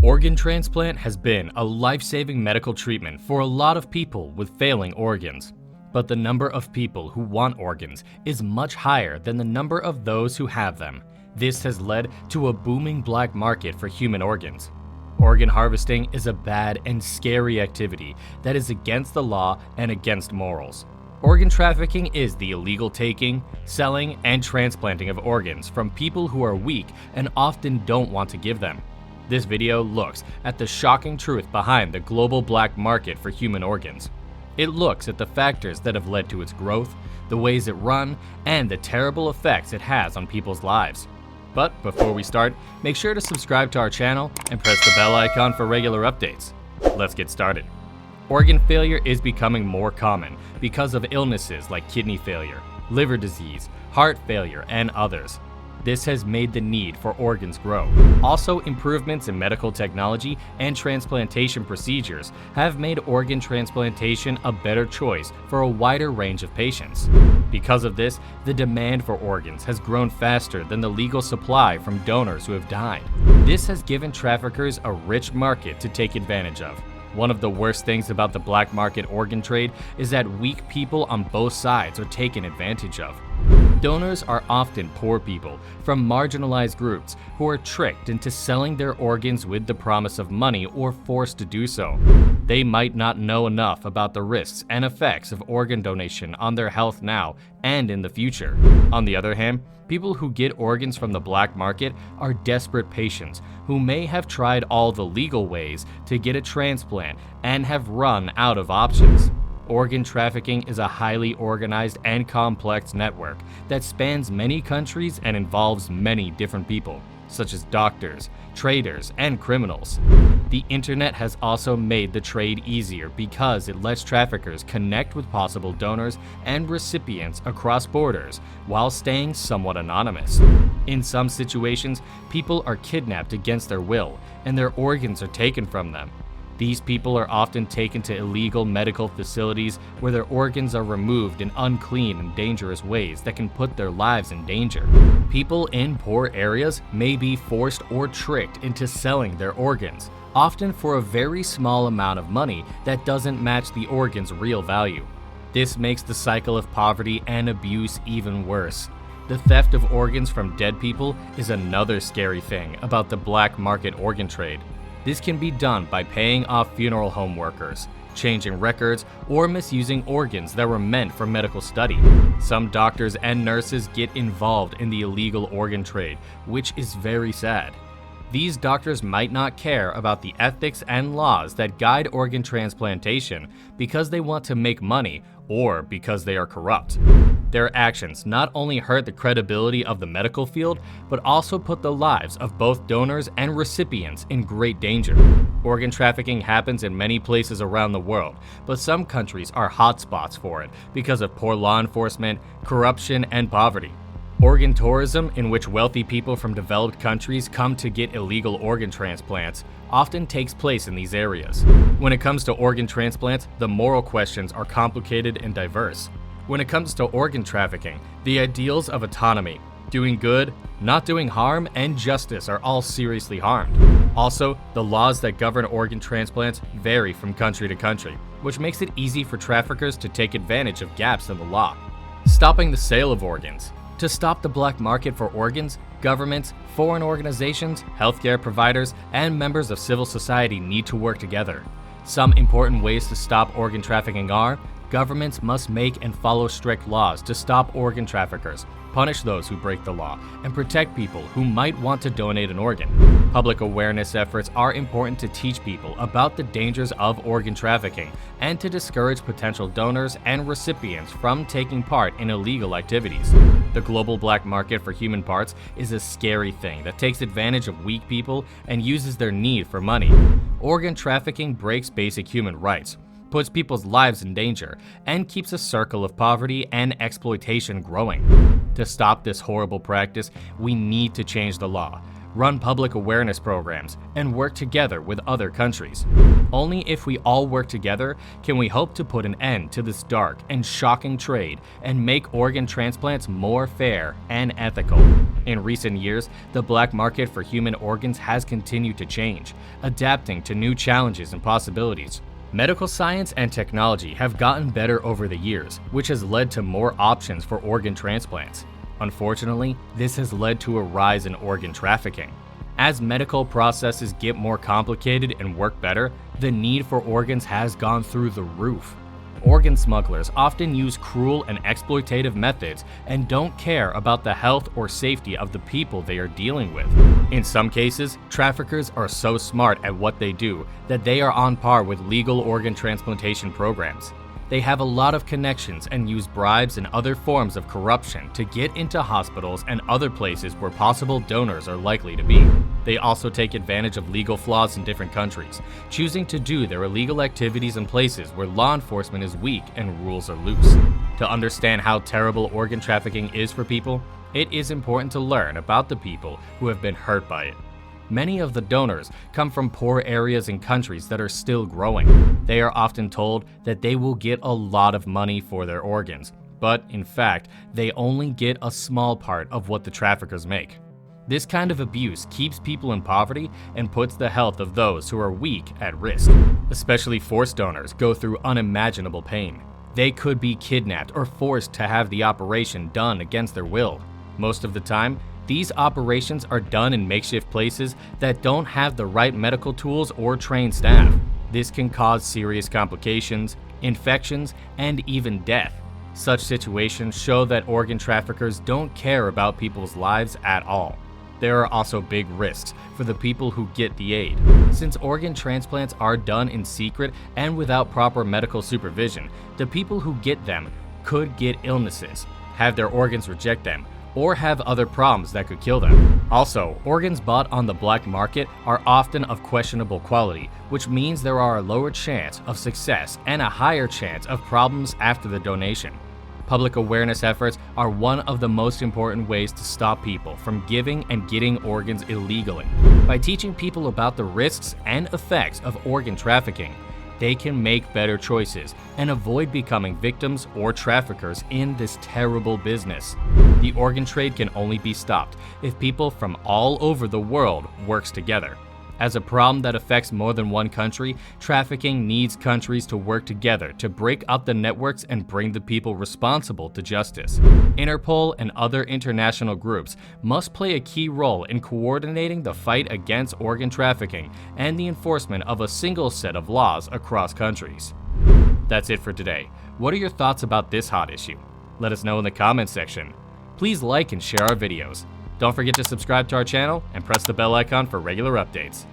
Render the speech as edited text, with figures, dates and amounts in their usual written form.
Organ transplant has been a life-saving medical treatment for a lot of people with failing organs. But the number of people who want organs is much higher than the number of those who have them. This has led to a booming black market for human organs. Organ harvesting is a bad and scary activity that is against the law and against morals. Organ trafficking is the illegal taking, selling, and transplanting of organs from people who are weak and often don't want to give them. This video looks at the shocking truth behind the global black market for human organs. It looks at the factors that have led to its growth, the ways it runs, and the terrible effects it has on people's lives. But before we start, make sure to subscribe to our channel and press the bell icon for regular updates. Let's get started. Organ failure is becoming more common because of illnesses like kidney failure, liver disease, heart failure, and others. This has made the need for organs grow. Also, improvements in medical technology and transplantation procedures have made organ transplantation a better choice for a wider range of patients. Because of this, the demand for organs has grown faster than the legal supply from donors who have died. This has given traffickers a rich market to take advantage of. One of the worst things about the black market organ trade is that weak people on both sides are taken advantage of. Donors are often poor people from marginalized groups who are tricked into selling their organs with the promise of money or forced to do so. They might not know enough about the risks and effects of organ donation on their health now and in the future. On the other hand, people who get organs from the black market are desperate patients who may have tried all the legal ways to get a transplant and have run out of options. Organ trafficking is a highly organized and complex network that spans many countries and involves many different people, such as doctors, traders, and criminals. The internet has also made the trade easier because it lets traffickers connect with possible donors and recipients across borders while staying somewhat anonymous. In some situations, people are kidnapped against their will, and their organs are taken from them. These people are often taken to illegal medical facilities where their organs are removed in unclean and dangerous ways that can put their lives in danger. People in poor areas may be forced or tricked into selling their organs, often for a very small amount of money that doesn't match the organ's real value. This makes the cycle of poverty and abuse even worse. The theft of organs from dead people is another scary thing about the black market organ trade. This can be done by paying off funeral home workers, changing records, or misusing organs that were meant for medical study. Some doctors and nurses get involved in the illegal organ trade, which is very sad. These doctors might not care about the ethics and laws that guide organ transplantation because they want to make money or because they are corrupt. Their actions not only hurt the credibility of the medical field, but also put the lives of both donors and recipients in great danger. Organ trafficking happens in many places around the world, but some countries are hotspots for it because of poor law enforcement, corruption, and poverty. Organ tourism, in which wealthy people from developed countries come to get illegal organ transplants, often takes place in these areas. When it comes to organ transplants, the moral questions are complicated and diverse. When it comes to organ trafficking, the ideals of autonomy, doing good, not doing harm, and justice are all seriously harmed. Also, the laws that govern organ transplants vary from country to country, which makes it easy for traffickers to take advantage of gaps in the law. Stopping the sale of organs. To stop the black market for organs, governments, foreign organizations, healthcare providers, and members of civil society need to work together. Some important ways to stop organ trafficking are: governments must make and follow strict laws to stop organ traffickers, punish those who break the law, and protect people who might want to donate an organ. Public awareness efforts are important to teach people about the dangers of organ trafficking and to discourage potential donors and recipients from taking part in illegal activities. The global black market for human parts is a scary thing that takes advantage of weak people and uses their need for money. Organ trafficking breaks basic human rights, puts people's lives in danger, and keeps a circle of poverty and exploitation growing. To stop this horrible practice, we need to change the law. run public awareness programs, and work together with other countries. Only if we all work together can we hope to put an end to this dark and shocking trade and make organ transplants more fair and ethical. In recent years, the black market for human organs has continued to change, adapting to new challenges and possibilities. Medical science and technology have gotten better over the years, which has led to more options for organ transplants. Unfortunately, this has led to a rise in organ trafficking. As medical processes get more complicated and work better, the need for organs has gone through the roof. Organ smugglers often use cruel and exploitative methods and don't care about the health or safety of the people they are dealing with. In some cases, traffickers are so smart at what they do that they are on par with legal organ transplantation programs. They have a lot of connections and use bribes and other forms of corruption to get into hospitals and other places where possible donors are likely to be. They also take advantage of legal flaws in different countries, choosing to do their illegal activities in places where law enforcement is weak and rules are loose. To understand how terrible organ trafficking is for people, it is important to learn about the people who have been hurt by it. Many of the donors come from poor areas and countries that are still growing. They are often told that they will get a lot of money for their organs, but in fact, they only get a small part of what the traffickers make. This kind of abuse keeps people in poverty and puts the health of those who are weak at risk. Especially forced donors go through unimaginable pain. They could be kidnapped or forced to have the operation done against their will. Most of the time, these operations are done in makeshift places that don't have the right medical tools or trained staff. This can cause serious complications, infections, and even death. Such situations show that organ traffickers don't care about people's lives at all. There are also big risks for the people who get the aid. Since organ transplants are done in secret and without proper medical supervision, the people who get them could get illnesses, have their organs reject them, or have other problems that could kill them. Also, organs bought on the black market are often of questionable quality, which means there are a lower chance of success and a higher chance of problems after the donation. Public awareness efforts are one of the most important ways to stop people from giving and getting organs illegally. By teaching people about the risks and effects of organ trafficking, they can make better choices and avoid becoming victims or traffickers in this terrible business. The organ trade can only be stopped if people from all over the world works together. As a problem that affects more than one country, trafficking needs countries to work together to break up the networks and bring the people responsible to justice. Interpol and other international groups must play a key role in coordinating the fight against organ trafficking and the enforcement of a single set of laws across countries. That's it for today. What are your thoughts about this hot issue? Let us know in the comments section. Please like and share our videos. Don't forget to subscribe to our channel and press the bell icon for regular updates.